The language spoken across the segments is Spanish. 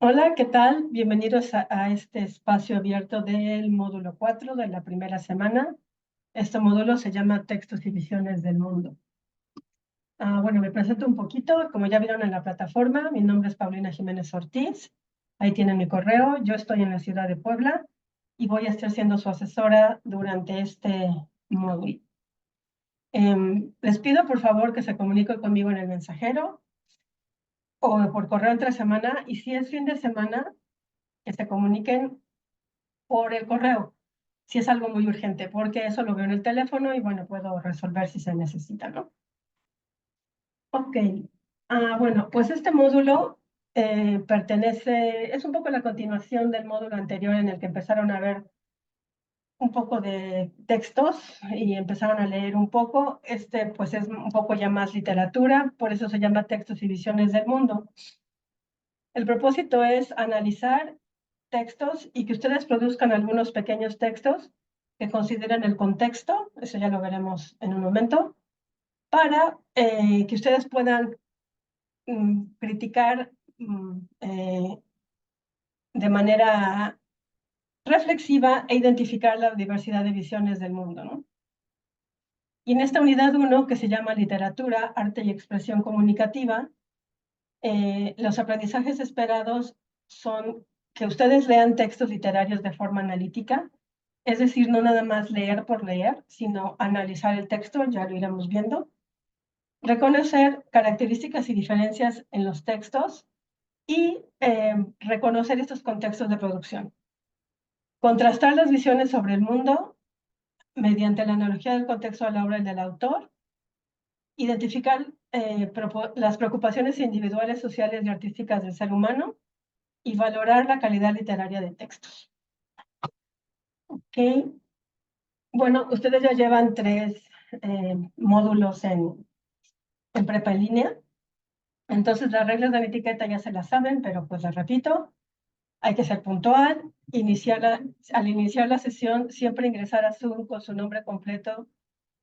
Hola, ¿qué tal? Bienvenidos a este espacio abierto del módulo 4 de la primera semana. Este módulo se llama Textos y Visiones del Mundo. Bueno, me presento un poquito. Como ya vieron en la plataforma, mi nombre es Paulina Jiménez Ortiz. Ahí tienen mi correo. Yo estoy en la ciudad de Puebla y voy a estar siendo su asesora durante este módulo. Les pido, por favor, que se comuniquen conmigo en el mensajero o por correo entre semana. Y si es fin de semana, que se comuniquen por el correo, si es algo muy urgente, porque eso lo veo en el teléfono y bueno, puedo resolver si se necesita, ¿no? Ok. Bueno, pues este módulo es un poco la continuación del módulo anterior en el que empezaron a ver un poco de textos y empezaron a leer un poco. Este pues es un poco ya más literatura, por eso se llama Textos y Visiones del Mundo. El propósito es analizar textos y que ustedes produzcan algunos pequeños textos que consideren el contexto, eso ya lo veremos en un momento, para que ustedes puedan criticar de manera reflexiva e identificar la diversidad de visiones del mundo, ¿no? Y en esta unidad 1, que se llama Literatura, Arte y Expresión Comunicativa, los aprendizajes esperados son que ustedes lean textos literarios de forma analítica, es decir, no nada más leer por leer, sino analizar el texto, ya lo iremos viendo, reconocer características y diferencias en los textos y reconocer estos contextos de producción. Contrastar las visiones sobre el mundo mediante la analogía del contexto de la obra y del autor, identificar las preocupaciones individuales, sociales y artísticas del ser humano y valorar la calidad literaria de textos. Ok. Bueno, ustedes ya llevan 3 módulos en prepa en línea, entonces las reglas de la etiqueta ya se las saben, pero pues las repito. Hay que ser puntual, al iniciar la sesión siempre ingresar a Zoom con su nombre completo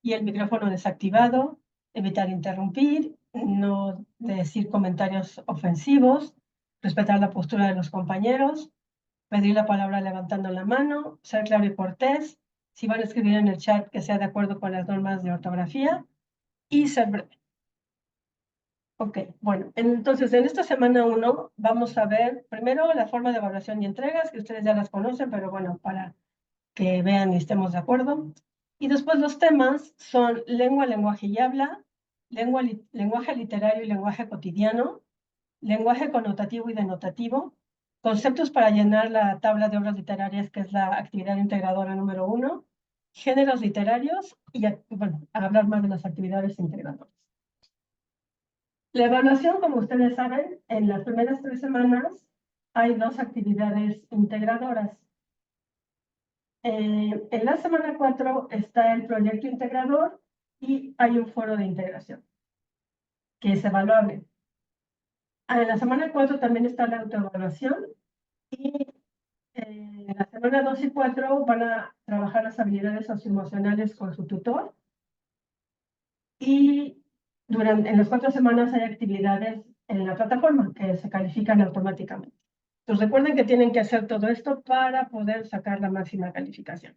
y el micrófono desactivado, evitar interrumpir, no decir comentarios ofensivos, respetar la postura de los compañeros, pedir la palabra levantando la mano, ser claro y cortés, si van a escribir en el chat que sea de acuerdo con las normas de ortografía y ser breve. Ok, bueno, entonces en esta semana 1 vamos a ver primero la forma de evaluación y entregas, que ustedes ya las conocen, pero bueno, para que vean y estemos de acuerdo. Y después los temas son lengua, lenguaje y habla, lenguaje literario y lenguaje cotidiano, lenguaje connotativo y denotativo, conceptos para llenar la tabla de obras literarias, que es la actividad integradora número 1, géneros literarios y, bueno, hablar más de las actividades integradoras. La evaluación, como ustedes saben, en las primeras 3 semanas hay 2 actividades integradoras. En la semana 4 está el proyecto integrador y hay un foro de integración, que es evaluable. En la semana 4 también está la autoevaluación y en la semana 2 y 4 van a trabajar las habilidades socioemocionales con su tutor y en las 4 semanas hay actividades en la plataforma que se califican automáticamente. Entonces recuerden que tienen que hacer todo esto para poder sacar la máxima calificación.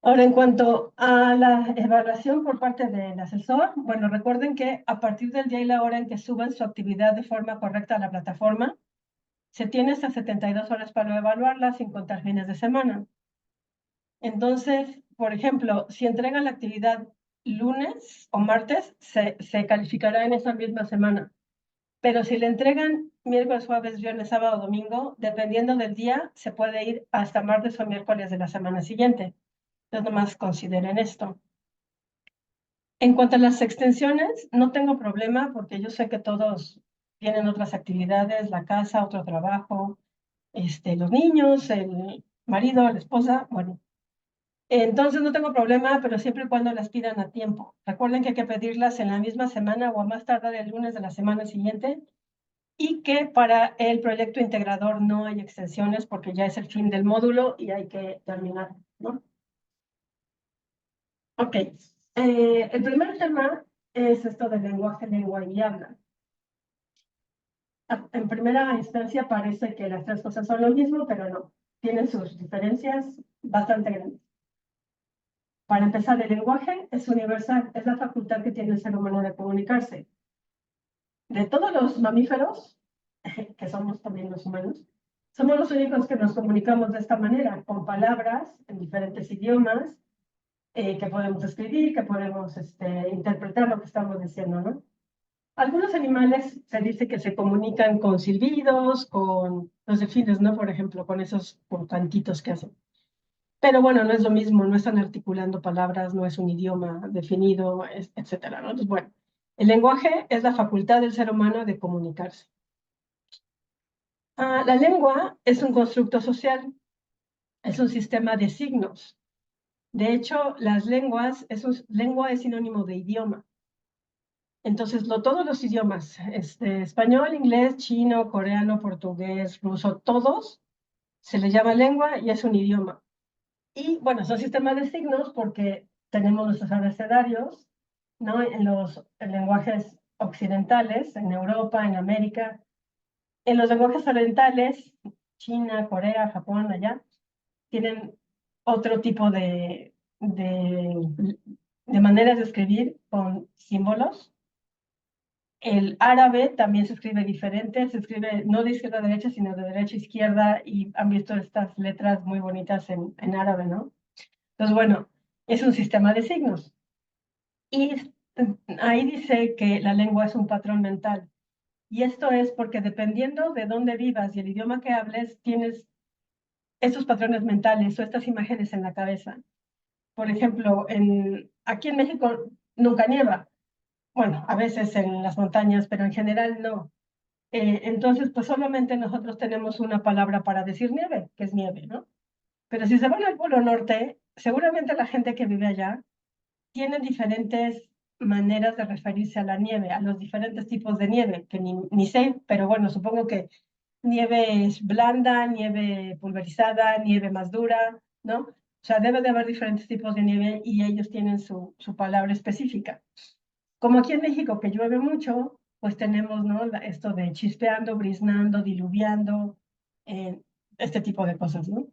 Ahora, en cuanto a la evaluación por parte del asesor, bueno, recuerden que a partir del día y la hora en que suban su actividad de forma correcta a la plataforma, se tiene hasta 72 horas para evaluarla sin contar fines de semana. Entonces, por ejemplo, si entregan la actividad lunes o martes, se calificará en esa misma semana. Pero si le entregan miércoles, jueves, viernes, sábado, domingo, dependiendo del día, se puede ir hasta martes o miércoles de la semana siguiente. Entonces, nomás consideren esto. En cuanto a las extensiones, no tengo problema porque yo sé que todos tienen otras actividades, la casa, otro trabajo, los niños, el marido, la esposa, bueno. Entonces no tengo problema, pero siempre y cuando las pidan a tiempo. Recuerden que hay que pedirlas en la misma semana o a más tardar el lunes de la semana siguiente y que para el proyecto integrador no hay extensiones porque ya es el fin del módulo y hay que terminar, ¿no? Ok. El primer tema es esto de lenguaje, lengua y habla. En primera instancia parece que las tres cosas son lo mismo, pero no. Tienen sus diferencias bastante grandes. Para empezar, el lenguaje es universal, es la facultad que tiene el ser humano de comunicarse. De todos los mamíferos, que somos también los humanos, somos los únicos que nos comunicamos de esta manera, con palabras en diferentes idiomas, que podemos escribir, que podemos interpretar lo que estamos diciendo, ¿no? Algunos animales se dice que se comunican con silbidos, con los delfines, ¿no? Por ejemplo, con esos con cantitos que hacen. Pero bueno, no es lo mismo, no están articulando palabras, no es un idioma definido, etcétera, ¿no? Entonces, bueno, el lenguaje es la facultad del ser humano de comunicarse. La lengua es un constructo social, es un sistema de signos. De hecho, lengua es sinónimo de idioma. Entonces, todos los idiomas, español, inglés, chino, coreano, portugués, ruso, todos se les llama lengua y es un idioma. Y bueno, son sistemas de signos porque tenemos nuestros abecedarios, ¿no? En lenguajes occidentales, en Europa, en América. En los lenguajes orientales, China, Corea, Japón, allá, tienen otro tipo de maneras de escribir con símbolos. El árabe también se escribe diferente, se escribe no de izquierda a derecha, sino de derecha a izquierda, y han visto estas letras muy bonitas en árabe, ¿no? Entonces, bueno, es un sistema de signos. Y ahí dice que la lengua es un patrón mental. Y esto es porque dependiendo de dónde vivas y el idioma que hables, tienes estos patrones mentales o estas imágenes en la cabeza. Por ejemplo, aquí en México nunca nieva. Bueno, a veces en las montañas, pero en general no. Entonces, pues solamente nosotros tenemos una palabra para decir nieve, que es nieve, ¿no? Pero si se van al Polo Norte, seguramente la gente que vive allá tiene diferentes maneras de referirse a la nieve, a los diferentes tipos de nieve, que ni sé, pero bueno, supongo que nieve es blanda, nieve pulverizada, nieve más dura, ¿no? O sea, debe de haber diferentes tipos de nieve y ellos tienen su palabra específica. Como aquí en México, que llueve mucho, pues tenemos, ¿no? Esto de chispeando, briznando, diluviando, eh, este tipo de cosas, ¿no?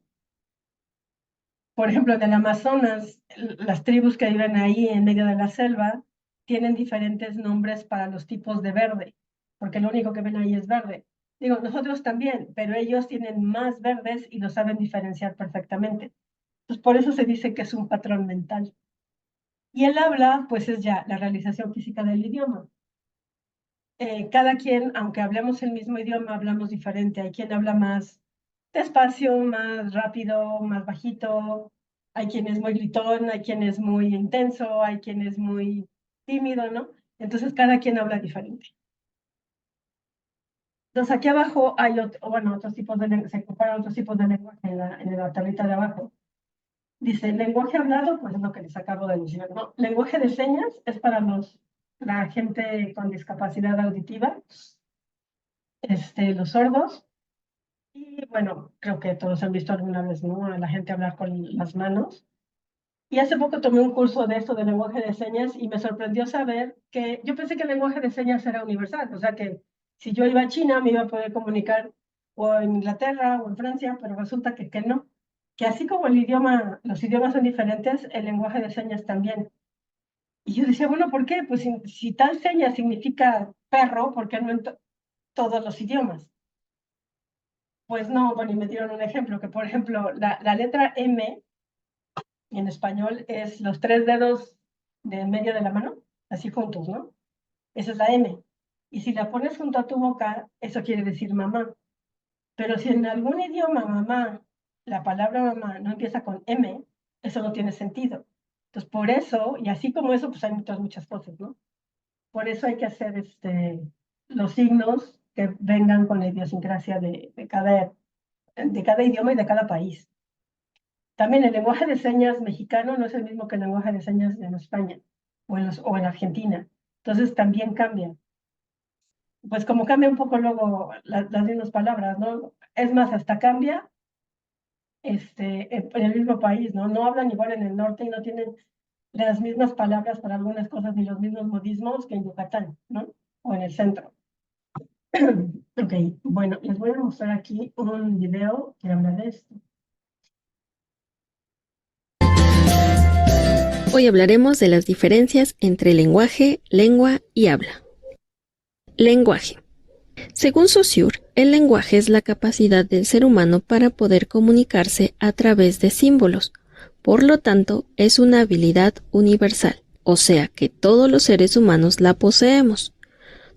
Por ejemplo, en el Amazonas, las tribus que viven ahí en medio de la selva tienen diferentes nombres para los tipos de verde, porque lo único que ven ahí es verde. Digo, nosotros también, pero ellos tienen más verdes y lo saben diferenciar perfectamente. Pues por eso se dice que es un patrón mental. Y el habla, pues es ya la realización física del idioma. Cada quien, aunque hablemos el mismo idioma, hablamos diferente. Hay quien habla más despacio, más rápido, más bajito. Hay quien es muy gritón, hay quien es muy intenso, hay quien es muy tímido, ¿no? Entonces cada quien habla diferente. Entonces aquí abajo hay otros tipos de lenguaje, se comparan otros tipos de lenguaje en la tablita de abajo. Dice, lenguaje hablado, pues es lo que les acabo de decir, ¿no? Lenguaje de señas es para la gente con discapacidad auditiva, los sordos. Y bueno, creo que todos han visto alguna vez, ¿no? A la gente hablar con las manos. Y hace poco tomé un curso de esto de lenguaje de señas y me sorprendió saber que yo pensé que el lenguaje de señas era universal, o sea que si yo iba a China me iba a poder comunicar o en Inglaterra o en Francia, pero resulta que no, que así como los idiomas son diferentes, el lenguaje de señas también. Y yo decía, bueno, ¿por qué? Pues si tal seña significa perro, ¿por qué no en todos los idiomas? Pues no, bueno, y me dieron un ejemplo, que por ejemplo, la letra M en español es los tres dedos de en medio de la mano, así juntos, ¿no? Esa es la M. Y si la pones junto a tu boca, eso quiere decir mamá. Pero si en algún idioma mamá, la palabra mamá no empieza con M, eso no tiene sentido. Entonces, por eso, y así como eso, pues hay muchas cosas, ¿no? Por eso hay que hacer los signos que vengan con la idiosincrasia de cada idioma y de cada país. También el lenguaje de señas mexicano no es el mismo que el lenguaje de señas en España o en Argentina. Entonces también cambia. Pues como cambia un poco luego las mismas palabras, ¿no? Es más, hasta cambia en el mismo país, ¿no? No hablan igual en el norte y no tienen las mismas palabras para algunas cosas ni los mismos modismos que en Yucatán, ¿no? O en el centro. Ok, bueno, les voy a mostrar aquí un video que habla de esto. Hoy hablaremos de las diferencias entre lenguaje, lengua y habla. Lenguaje. Según Saussure, el lenguaje es la capacidad del ser humano para poder comunicarse a través de símbolos. Por lo tanto, es una habilidad universal, o sea que todos los seres humanos la poseemos.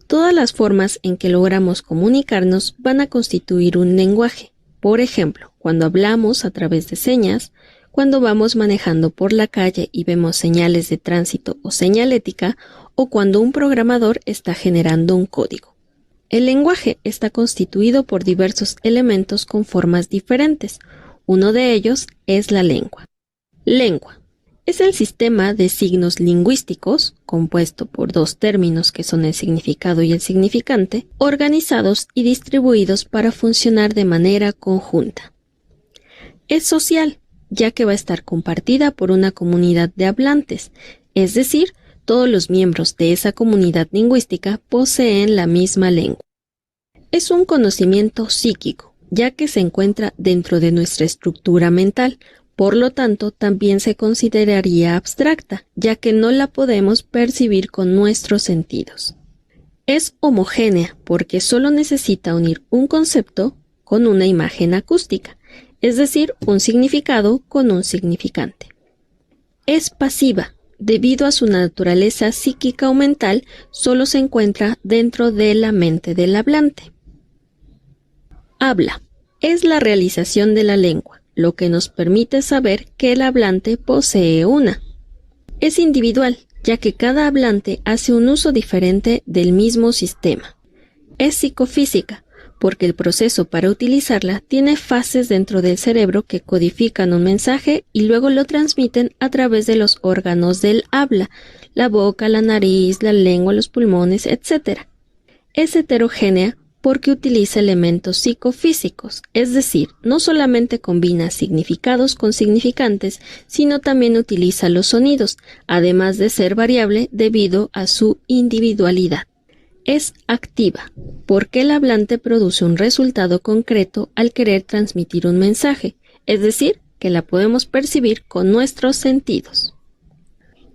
Todas las formas en que logramos comunicarnos van a constituir un lenguaje. Por ejemplo, cuando hablamos a través de señas, cuando vamos manejando por la calle y vemos señales de tránsito o señalética, o cuando un programador está generando un código. El lenguaje está constituido por diversos elementos con formas diferentes. Uno de ellos es la lengua. Lengua. Es el sistema de signos lingüísticos, compuesto por dos términos que son el significado y el significante, organizados y distribuidos para funcionar de manera conjunta. Es social, ya que va a estar compartida por una comunidad de hablantes, es decir, todos los miembros de esa comunidad lingüística poseen la misma lengua. Es un conocimiento psíquico, ya que se encuentra dentro de nuestra estructura mental, por lo tanto también se consideraría abstracta, ya que no la podemos percibir con nuestros sentidos. Es homogénea porque solo necesita unir un concepto con una imagen acústica, es decir, un significado con un significante. Es pasiva, debido a su naturaleza psíquica o mental, solo se encuentra dentro de la mente del hablante. Habla. Es la realización de la lengua, lo que nos permite saber que el hablante posee una. Es individual, ya que cada hablante hace un uso diferente del mismo sistema. Es psicofísica, porque el proceso para utilizarla tiene fases dentro del cerebro que codifican un mensaje y luego lo transmiten a través de los órganos del habla, la boca, la nariz, la lengua, los pulmones, etc. Es heterogénea porque utiliza elementos psicofísicos, es decir, no solamente combina significados con significantes, sino también utiliza los sonidos, además de ser variable debido a su individualidad. Es activa, porque el hablante produce un resultado concreto al querer transmitir un mensaje, es decir, que la podemos percibir con nuestros sentidos.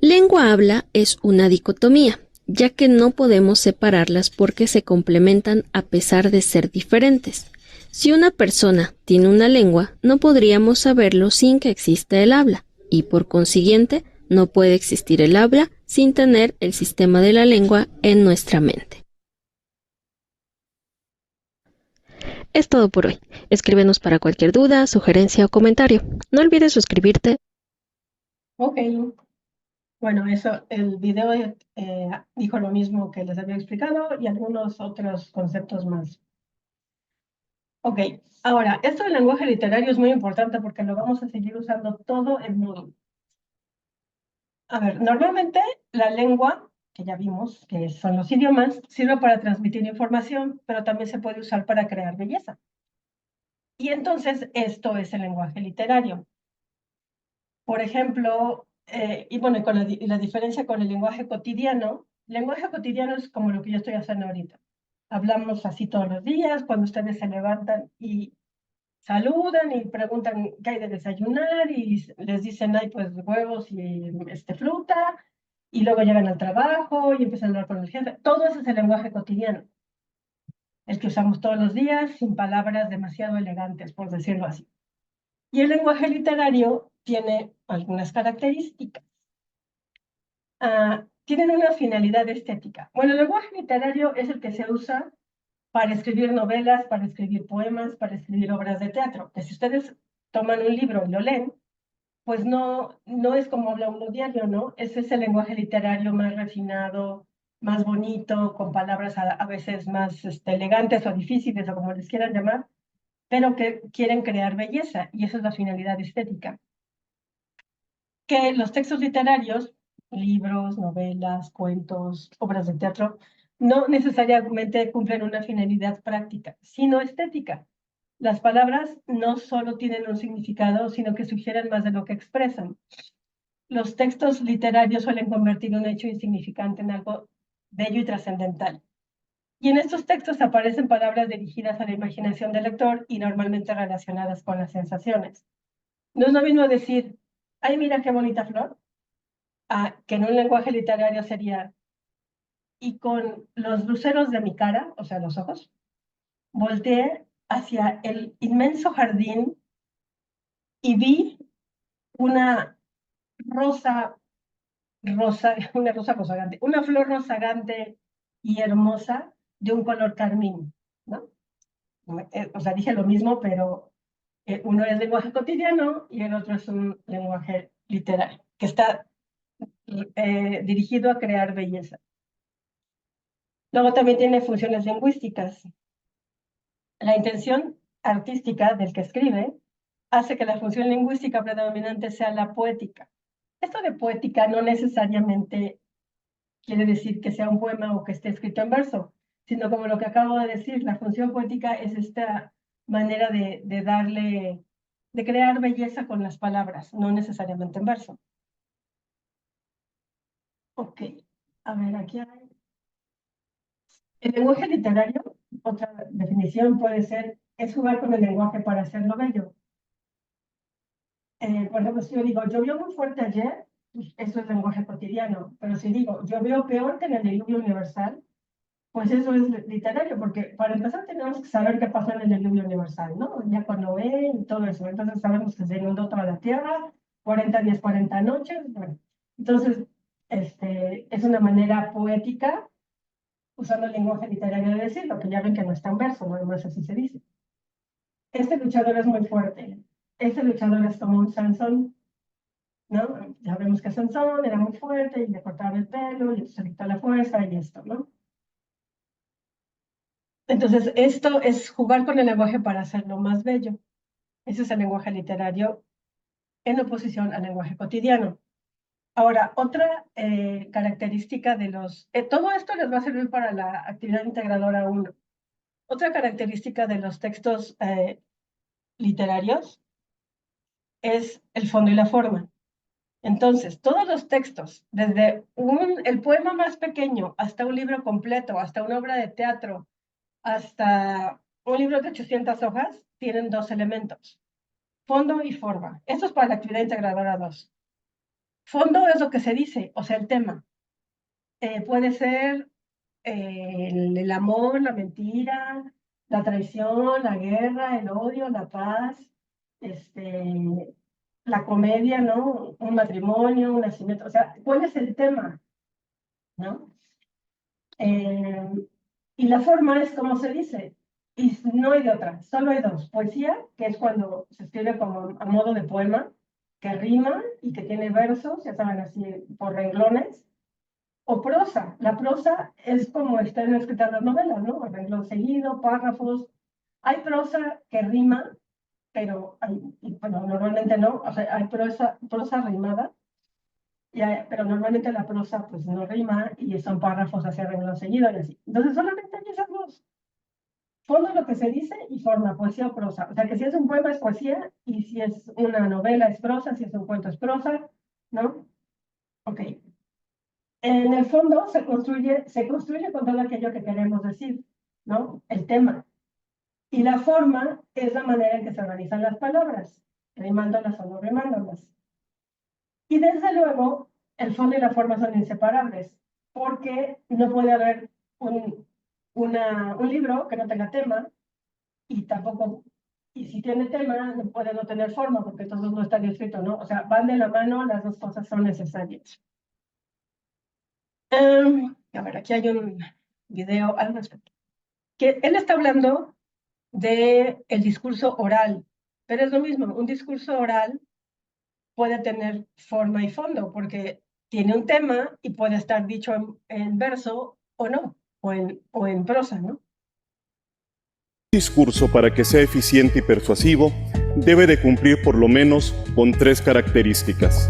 Lengua-habla es una dicotomía, ya que no podemos separarlas porque se complementan a pesar de ser diferentes. Si una persona tiene una lengua, no podríamos saberlo sin que exista el habla, y por consiguiente, no puede existir el habla sin tener el sistema de la lengua en nuestra mente. Es todo por hoy. Escríbenos para cualquier duda, sugerencia o comentario. No olvides suscribirte. Ok, bueno, eso, el video dijo lo mismo que les había explicado y algunos otros conceptos más. Ok, ahora, esto del lenguaje literario es muy importante porque lo vamos a seguir usando todo el módulo. A ver, normalmente la lengua, que ya vimos que son los idiomas, sirve para transmitir información, pero también se puede usar para crear belleza. Y entonces esto es el lenguaje literario. Por ejemplo, y bueno, con la diferencia con el lenguaje cotidiano es como lo que yo estoy haciendo ahorita. Hablamos así todos los días, cuando ustedes se levantan y saludan y preguntan qué hay de desayunar y les dicen, ay, pues huevos y fruta, y luego llegan al trabajo y empiezan a hablar con el jefe. Todo eso es el lenguaje cotidiano, el que usamos todos los días sin palabras demasiado elegantes, por decirlo así. Y el lenguaje literario tiene algunas características. Tienen una finalidad estética. Bueno, el lenguaje literario es el que se usa para escribir novelas, para escribir poemas, para escribir obras de teatro. Que si ustedes toman un libro y lo leen, pues no es como habla uno diario, ¿no? Ese es el lenguaje literario más refinado, más bonito, con palabras a veces más elegantes o difíciles o como les quieran llamar, pero que quieren crear belleza y esa es la finalidad estética. Que los textos literarios, libros, novelas, cuentos, obras de teatro, no necesariamente cumplen una finalidad práctica, sino estética. Las palabras no solo tienen un significado, sino que sugieren más de lo que expresan. Los textos literarios suelen convertir un hecho insignificante en algo bello y trascendental. Y en estos textos aparecen palabras dirigidas a la imaginación del lector y normalmente relacionadas con las sensaciones. No es lo mismo decir, ay, mira qué bonita flor, que en un lenguaje literario sería, y con los luceros de mi cara, o sea, los ojos, volteé hacia el inmenso jardín y vi una rosa, una rosa rozagante, una flor rozagante y hermosa de un color carmín, ¿no? O sea, dije lo mismo, pero uno es lenguaje cotidiano y el otro es un lenguaje literario, que está dirigido a crear belleza. Luego también tiene funciones lingüísticas. La intención artística del que escribe hace que la función lingüística predominante sea la poética. Esto de poética no necesariamente quiere decir que sea un poema o que esté escrito en verso, sino como lo que acabo de decir, la función poética es esta manera de crear belleza con las palabras, no necesariamente en verso. Ok, a ver, aquí hay... El lenguaje literario, otra definición puede ser, es jugar con el lenguaje para hacerlo bello. Por ejemplo, si yo digo, llovió muy fuerte ayer, pues eso es lenguaje cotidiano, pero si digo, llovió peor que en el diluvio universal, pues eso es literario, porque para empezar tenemos que saber qué pasó en el diluvio universal, ¿no? Ya cuando ve y todo eso, entonces sabemos que se inundó toda la tierra, 40 días, 40 noches, bueno. Entonces, es una manera poética, usando el lenguaje literario de decirlo, que ya ven que no está en verso, no es así se dice. Este luchador es muy fuerte, este luchador es como un Sansón, ¿no? Ya vemos que Sansón era muy fuerte y le cortaban el pelo y se le quitó la fuerza y esto, ¿no? Entonces, esto es jugar con el lenguaje para hacerlo más bello. Ese es el lenguaje literario en oposición al lenguaje cotidiano. Ahora, otra característica de los... todo esto les va a servir para la actividad integradora 1. Otra característica de los textos literarios es el fondo y la forma. Entonces, todos los textos, desde el poema más pequeño hasta un libro completo, hasta una obra de teatro, hasta un libro de 800 hojas, tienen dos elementos, fondo y forma. Esto es para la actividad integradora 2. Fondo es lo que se dice, o sea, el tema. Puede ser el amor, la mentira, la traición, la guerra, el odio, la paz, la comedia, ¿no? Un matrimonio, un nacimiento. O sea, ¿cuál es el tema? ¿No? Y la forma es como se dice, y no hay de otra, solo hay dos. Poesía, que es cuando se escribe como a modo de poema, que rima y que tiene versos, ya saben, así por renglones, o prosa. La prosa es como están escritas las novelas, ¿no? Renglón seguido, párrafos. Hay prosa que rima, pero bueno, normalmente no, o sea, hay prosa rimada, pero normalmente la prosa pues no rima y son párrafos hacia renglón seguido y así. Entonces solamente hay esas dos. Fondo lo que se dice y forma, poesía o prosa. O sea que si es un poema es poesía y si es una novela es prosa, si es un cuento es prosa, ¿no? Ok. En el fondo se construye con todo aquello que queremos decir, ¿no? El tema. Y la forma es la manera en que se organizan las palabras, rimándolas o no rimándolas. Y desde luego, el fondo y la forma son inseparables, porque no puede haber un libro que no tenga tema, y tampoco, y si tiene tema, no puede no tener forma, porque entonces no está escrito, ¿no? O sea, van de la mano, las dos cosas son necesarias. A ver, aquí hay un video al respecto. Que él está hablando del discurso oral, pero es lo mismo, un discurso oral puede tener forma y fondo, porque tiene un tema y puede estar dicho en verso o no, o en prosa, ¿no? Un discurso, para que sea eficiente y persuasivo, debe de cumplir por lo menos con 3 características.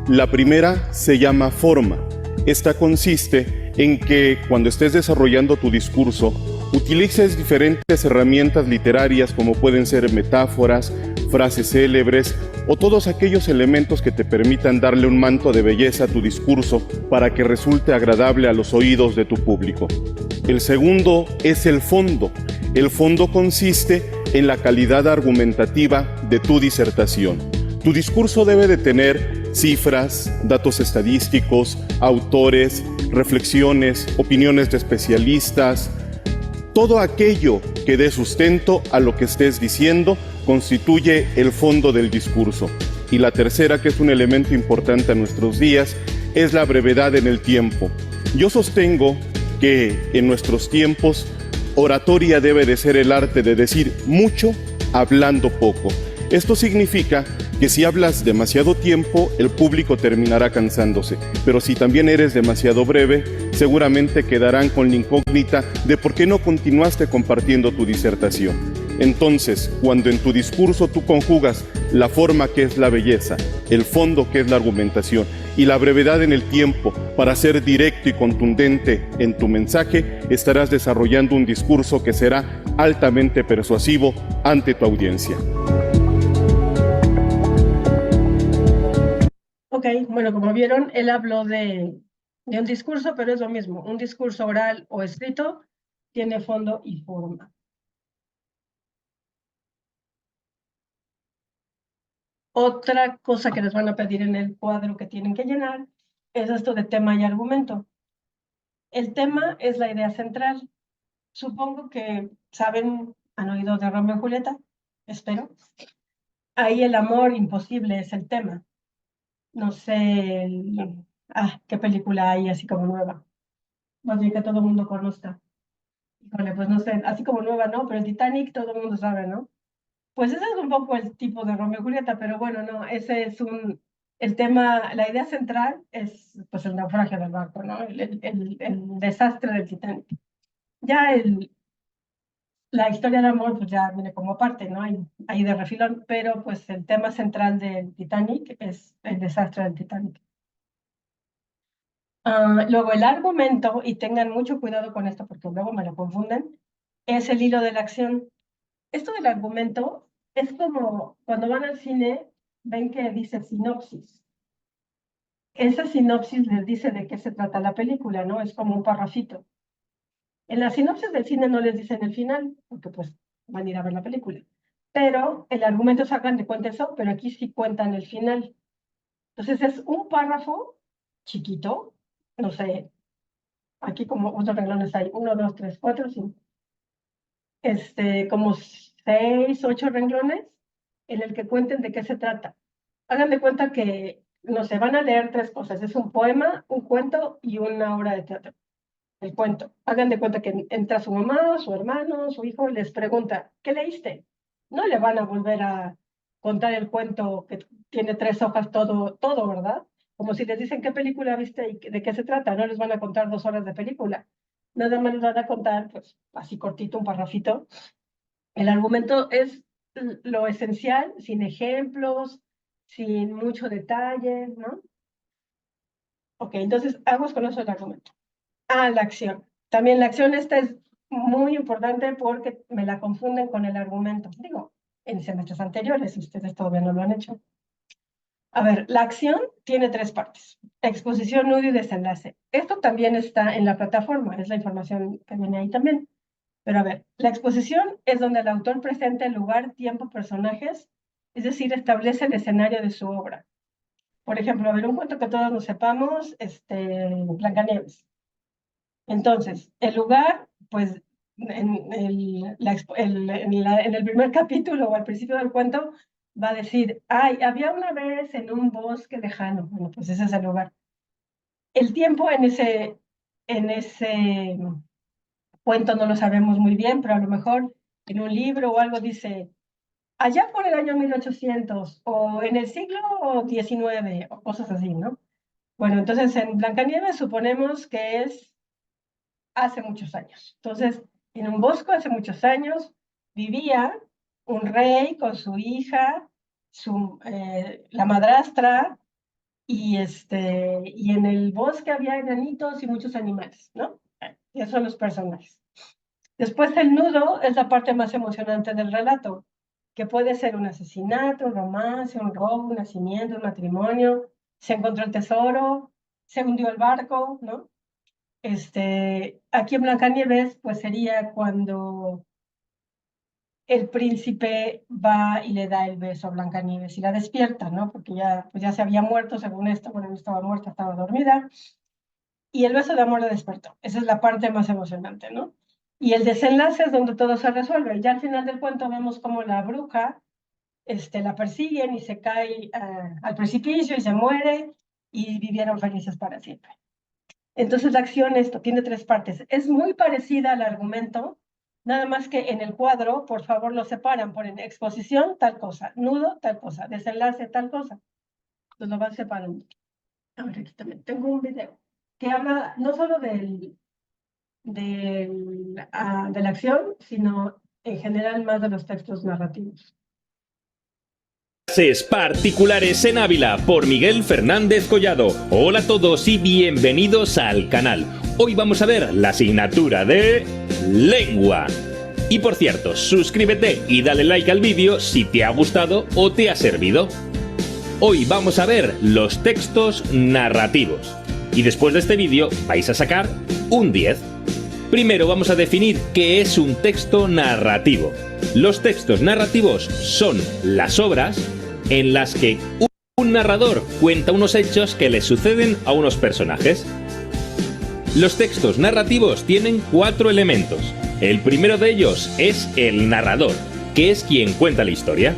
La primera se llama forma. Esta consiste en que cuando estés desarrollando tu discurso, utilices diferentes herramientas literarias como pueden ser metáforas, frases célebres o todos aquellos elementos que te permitan darle un manto de belleza a tu discurso para que resulte agradable a los oídos de tu público. El segundo es el fondo. El fondo consiste en la calidad argumentativa de tu disertación. Tu discurso debe de tener cifras, datos estadísticos, autores, reflexiones, opiniones de especialistas. Todo aquello que dé sustento a lo que estés diciendo constituye el fondo del discurso. Y la tercera, que es un elemento importante a nuestros días, es la brevedad en el tiempo. Yo sostengo que en nuestros tiempos, oratoria debe de ser el arte de decir mucho hablando poco. Esto significa que si hablas demasiado tiempo, el público terminará cansándose, pero si también eres demasiado breve, seguramente quedarán con la incógnita de por qué no continuaste compartiendo tu disertación. Entonces, cuando en tu discurso tú conjugas la forma, que es la belleza, el fondo, que es la argumentación, y la brevedad en el tiempo para ser directo y contundente en tu mensaje, estarás desarrollando un discurso que será altamente persuasivo ante tu audiencia. Ok, bueno, como vieron, él habló de un discurso, pero es lo mismo. Un discurso oral o escrito tiene fondo y forma. Otra cosa que les van a pedir en el cuadro que tienen que llenar es esto de tema y argumento. El tema es la idea central. Supongo que saben, han oído de Romeo y Julieta, espero. Ahí el amor imposible es el tema. No sé, ¿qué película hay así como nueva? Más bien que todo el mundo conozca. Híjole, pues no sé, así como nueva, ¿no? Pero el Titanic todo el mundo sabe, ¿no? Pues ese es un poco el tipo de Romeo y Julieta, pero bueno, no, ese es el tema, la idea central es pues el naufragio del barco, ¿no? El desastre del Titanic. Ya la historia de amor pues ya viene como parte, ¿no? Ahí de refilón, pero pues el tema central del Titanic es el desastre del Titanic. Luego el argumento, y tengan mucho cuidado con esto porque luego me lo confunden, es el hilo de la acción. Esto del argumento es como cuando van al cine, ven que dice sinopsis. Esa sinopsis les dice de qué se trata la película, ¿no? Es como un parrafito. En la sinopsis del cine no les dicen el final, porque pues van a ir a ver la película. Pero el argumento sacan de cuenta eso, pero aquí sí cuentan el final. Entonces es un párrafo chiquito, no sé, aquí como cuántos renglones hay, 1, 2, 3, 4, 5. Como 6, 8 renglones en el que cuenten de qué se trata. Hagan de cuenta que, no sé, van a leer 3 cosas. Es un poema, un cuento y una obra de teatro. El cuento. Hagan de cuenta que entra su mamá, su hermano, su hijo, les pregunta, ¿qué leíste? No le van a volver a contar el cuento que tiene 3 hojas todo, ¿verdad? Como si les dicen qué película viste y de qué se trata. No les van a contar 2 horas de película. Nada más les van a contar, pues, así cortito, un parrafito. El argumento es lo esencial, sin ejemplos, sin mucho detalle, ¿no? Ok, entonces vamos con eso el argumento. La acción. También la acción esta es muy importante porque me la confunden con el argumento. Digo, en semestres anteriores, ustedes todavía no lo han hecho. A ver, la acción tiene 3 partes. Exposición, nudo y desenlace. Esto también está en la plataforma, es la información que viene ahí también. Pero a ver, la exposición es donde el autor presenta el lugar, tiempo, personajes, es decir, establece el escenario de su obra. Por ejemplo, a ver, un cuento que todos nos sepamos, Blancanieves. Entonces, el lugar, pues, en el primer capítulo o al principio del cuento, va a decir, ay, había una vez en un bosque lejano. Bueno, pues ese es el lugar. El tiempo en ese cuento no lo sabemos muy bien, pero a lo mejor en un libro o algo dice, allá por el año 1800 o en el siglo XIX o cosas así, ¿no? Bueno, entonces en Blancanieves suponemos que es hace muchos años. Entonces, en un bosque hace muchos años vivía un rey con su hija, la madrastra, y en el bosque había enanitos y muchos animales, ¿no? Y esos son los personajes. Después el nudo es la parte más emocionante del relato. que puede ser un asesinato, un romance, un robo, un nacimiento, un matrimonio, se encontró el tesoro, se hundió el barco, ¿no? Aquí en Blancanieves, pues sería cuando el príncipe va y le da el beso a Blancanieves y la despierta, ¿no? Porque ya, pues ya se había muerto, según esto, bueno, no estaba muerta, estaba dormida, y el beso de amor la despertó. Esa es la parte más emocionante, ¿no? Y el desenlace es donde todo se resuelve. Ya al final del cuento vemos cómo la bruja la persiguen y se cae al precipicio y se muere y vivieron felices para siempre. Entonces la acción esto tiene tres partes. Es muy parecida al argumento, nada más que en el cuadro, por favor, lo separan, ponen exposición, tal cosa, nudo, tal cosa, desenlace, tal cosa. Entonces lo van separando. A ver, aquí también tengo un video que habla no solo de la acción, sino en general más de los textos narrativos. Clases particulares en Ávila por Miguel Fernández Collado. Hola a todos y bienvenidos al canal. Hoy vamos a ver la asignatura de lengua. Y por cierto, suscríbete y dale like al vídeo si te ha gustado o te ha servido. Hoy vamos a ver los textos narrativos. Y después de este vídeo vais a sacar un 10. Primero vamos a definir qué es un texto narrativo. Los textos narrativos son las obras en las que un narrador cuenta unos hechos que le suceden a unos personajes. Los textos narrativos tienen 4 elementos. El primero de ellos es el narrador, que es quien cuenta la historia.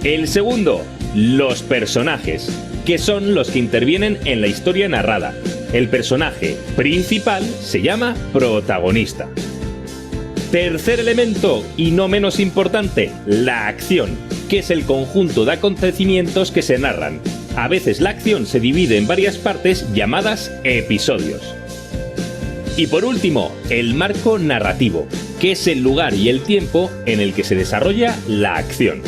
El segundo, los personajes, que son los que intervienen en la historia narrada. El personaje principal se llama protagonista. Tercer elemento, y no menos importante, la acción, que es el conjunto de acontecimientos que se narran. A veces la acción se divide en varias partes llamadas episodios. Y por último, el marco narrativo, que es el lugar y el tiempo en el que se desarrolla la acción.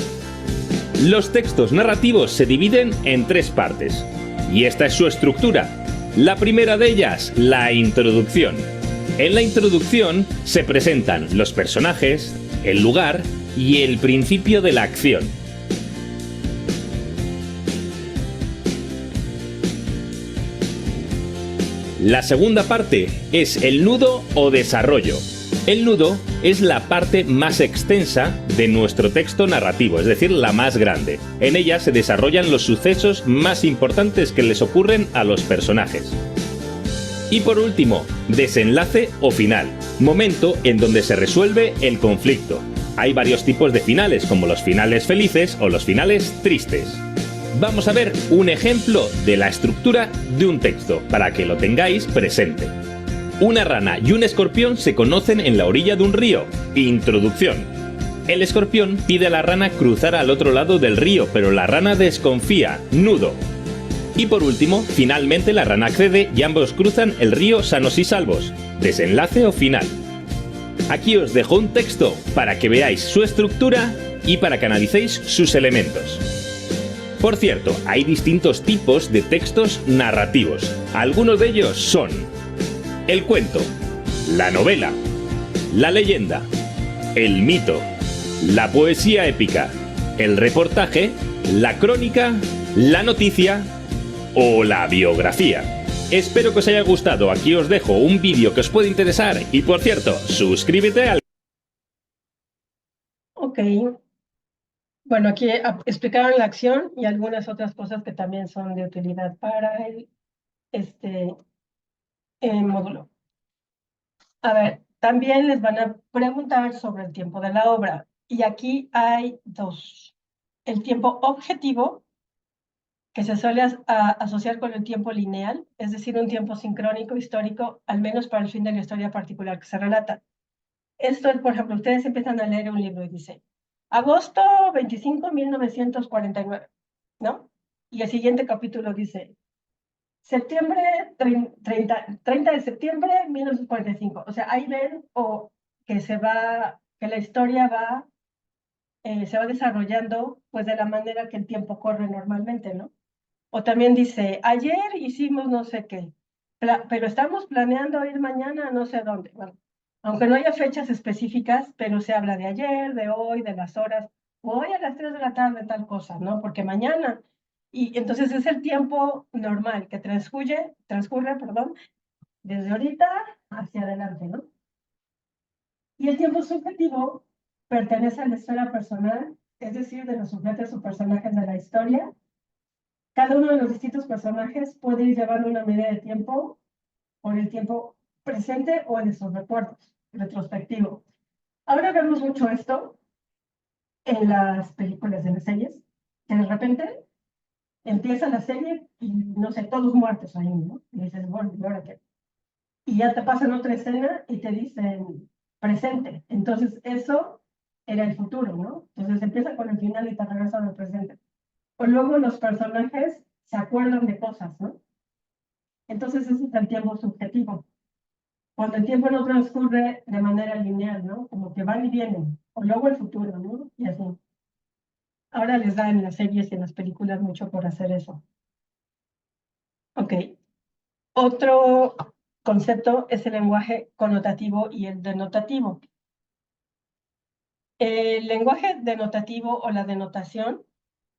Los textos narrativos se dividen en 3 partes, y esta es su estructura. La primera de ellas, la introducción. En la introducción se presentan los personajes, el lugar y el principio de la acción. La segunda parte es el nudo o desarrollo. El nudo es la parte más extensa de nuestro texto narrativo, es decir, la más grande. En ella se desarrollan los sucesos más importantes que les ocurren a los personajes. Y por último, desenlace o final, momento en donde se resuelve el conflicto. Hay varios tipos de finales, como los finales felices o los finales tristes. Vamos a ver un ejemplo de la estructura de un texto, para que lo tengáis presente. Una rana y un escorpión se conocen en la orilla de un río. Introducción. El escorpión pide a la rana cruzar al otro lado del río, pero la rana desconfía. Nudo. Y por último, finalmente la rana accede y ambos cruzan el río sanos y salvos. Desenlace o final. Aquí os dejo un texto para que veáis su estructura y para que analicéis sus elementos. Por cierto, hay distintos tipos de textos narrativos. Algunos de ellos son el cuento, la novela, la leyenda, el mito, la poesía épica, el reportaje, la crónica, la noticia o la biografía. Espero que os haya gustado. Aquí os dejo un vídeo que os puede interesar y, por cierto, suscríbete al... Ok. Bueno, aquí explicaron la acción y algunas otras cosas que también son de utilidad para el módulo. A ver, también les van a preguntar sobre el tiempo de la obra. Y aquí hay 2. El tiempo objetivo, que se suele asociar con el tiempo lineal, es decir, un tiempo sincrónico, histórico, al menos para el fin de la historia particular que se relata. Esto es, por ejemplo, ustedes empiezan a leer un libro y dicen, agosto 25, 1949, ¿no? Y el siguiente capítulo dice, septiembre 30 de septiembre 1945. O sea, ahí ven que la historia se va desarrollando pues de la manera que el tiempo corre normalmente, ¿no? O también dice, ayer hicimos no sé qué, pero estamos planeando ir mañana a no sé dónde. Bueno, Aunque no haya fechas específicas, pero se habla de ayer, de hoy, de las horas, hoy a las 3 de la tarde tal cosa, ¿no? Porque mañana. Y entonces es el tiempo normal que transcurre, perdón, desde ahorita hacia adelante, ¿no? Y el tiempo subjetivo pertenece a la esfera personal, es decir, de los sujetos o personajes de la historia. Cada uno de los distintos personajes puede ir llevando una medida de tiempo por el tiempo presente o en sus recuerdos, retrospectivo. Ahora vemos mucho esto en las películas, en las series, que de repente empieza la serie y, no sé, todos muertos ahí, ¿no? Y dices, bueno, ¿y ahora qué? Y ya te pasan otra escena y te dicen presente. Entonces, eso era el futuro, ¿no? Entonces empieza con el final y te regresan al presente. O luego los personajes se acuerdan de cosas, ¿no? Entonces, ese es el tiempo subjetivo. Cuando el tiempo no transcurre de manera lineal, ¿no? Como que van y vienen. O luego el futuro, ¿no? Y así. Ahora les da en las series y en las películas mucho por hacer eso. Ok. Otro concepto es el lenguaje connotativo y el denotativo. El lenguaje denotativo o la denotación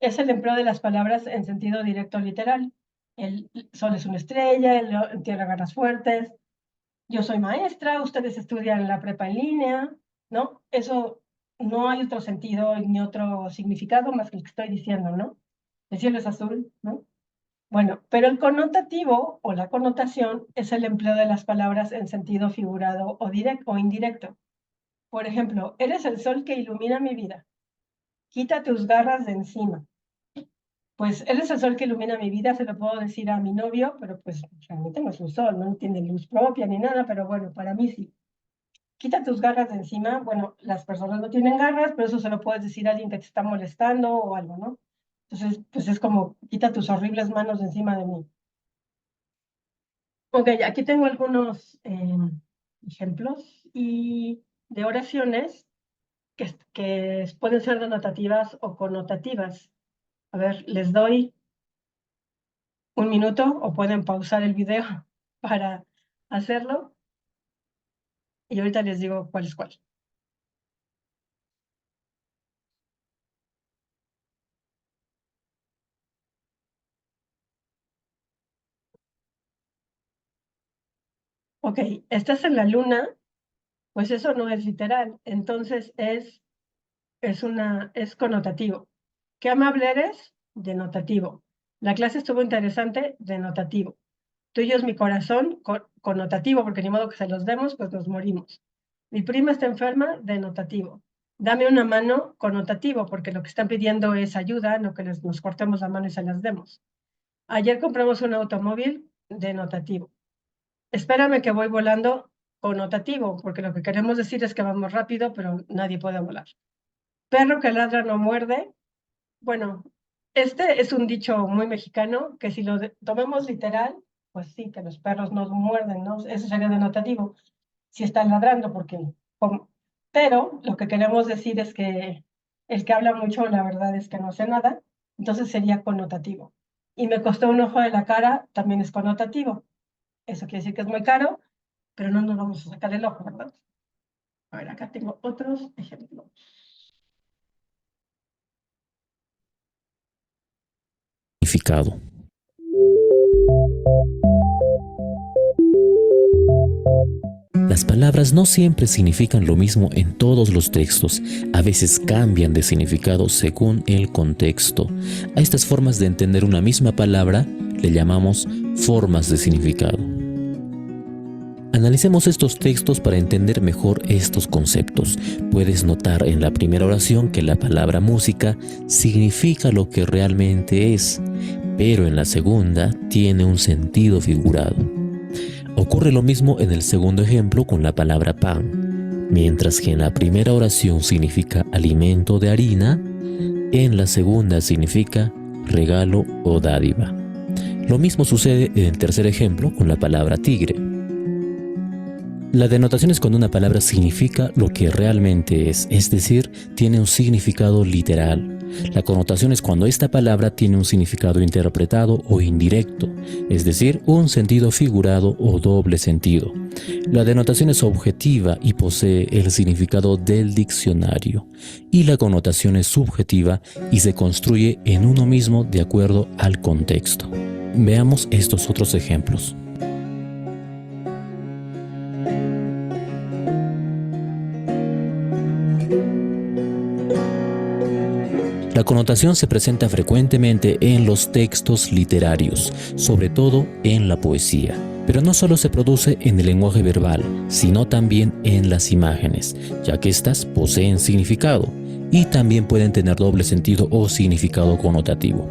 es el empleo de las palabras en sentido directo literal. El sol es una estrella, el tierra garras fuertes, yo soy maestra, ustedes estudian la prepa en línea, ¿no? Eso no hay otro sentido ni otro significado más que el que estoy diciendo, ¿no? El cielo es azul, ¿no? Bueno, pero el connotativo o la connotación es el empleo de las palabras en sentido figurado o directo o indirecto. Por ejemplo, eres el sol que ilumina mi vida. Quita tus garras de encima. Pues eres el sol que ilumina mi vida, se lo puedo decir a mi novio, pero pues realmente no es un sol, no tiene luz propia ni nada, pero bueno, para mí sí. Quita tus garras de encima. Bueno, las personas no tienen garras, pero eso se lo puedes decir a alguien que te está molestando o algo, ¿no? Entonces, pues es como, quita tus horribles manos de encima de mí. Ok, aquí tengo algunos ejemplos y de oraciones que pueden ser denotativas o connotativas. A ver, les doy un minuto o pueden pausar el video para hacerlo y ahorita les digo cuál es cuál. Ok, estás en la luna, pues eso no es literal, entonces es connotativo. ¿Qué amable eres? Denotativo. La clase estuvo interesante, denotativo. Tuyo es mi corazón, connotativo, porque ni modo que se los demos, pues nos morimos. Mi prima está enferma, denotativo. Dame una mano, connotativo, porque lo que están pidiendo es ayuda, no que nos cortemos la mano y se las demos. Ayer compramos un automóvil, denotativo. Espérame que voy volando, connotativo, porque lo que queremos decir es que vamos rápido, pero nadie puede volar. Perro que ladra no muerde. Bueno, este es un dicho muy mexicano que si lo tomamos literal, pues sí, que los perros no muerden, ¿no? Eso sería denotativo, si están ladrando, porque... Pero lo que queremos decir es que el que habla mucho, la verdad es que no sé nada, entonces sería connotativo. Y me costó un ojo de la cara, también es connotativo. Eso quiere decir que es muy caro, pero no nos vamos a sacar el ojo, ¿verdad? A ver, acá tengo otros ejemplos. Significado. Las palabras no siempre significan lo mismo en todos los textos, a veces cambian de significado según el contexto. A estas formas de entender una misma palabra le llamamos formas de significado. Analicemos estos textos para entender mejor estos conceptos. Puedes notar en la primera oración que la palabra música significa lo que realmente es, pero en la segunda tiene un sentido figurado. Ocurre lo mismo en el segundo ejemplo con la palabra pan. Mientras que en la primera oración significa alimento de harina, en la segunda significa regalo o dádiva. Lo mismo sucede en el tercer ejemplo con la palabra tigre. La denotación es cuando una palabra significa lo que realmente es decir, tiene un significado literal. La connotación es cuando esta palabra tiene un significado interpretado o indirecto, es decir, un sentido figurado o doble sentido. La denotación es objetiva y posee el significado del diccionario, y la connotación es subjetiva y se construye en uno mismo de acuerdo al contexto. Veamos estos otros ejemplos. La connotación se presenta frecuentemente en los textos literarios, sobre todo en la poesía. Pero no solo se produce en el lenguaje verbal, sino también en las imágenes, ya que éstas poseen significado y también pueden tener doble sentido o significado connotativo.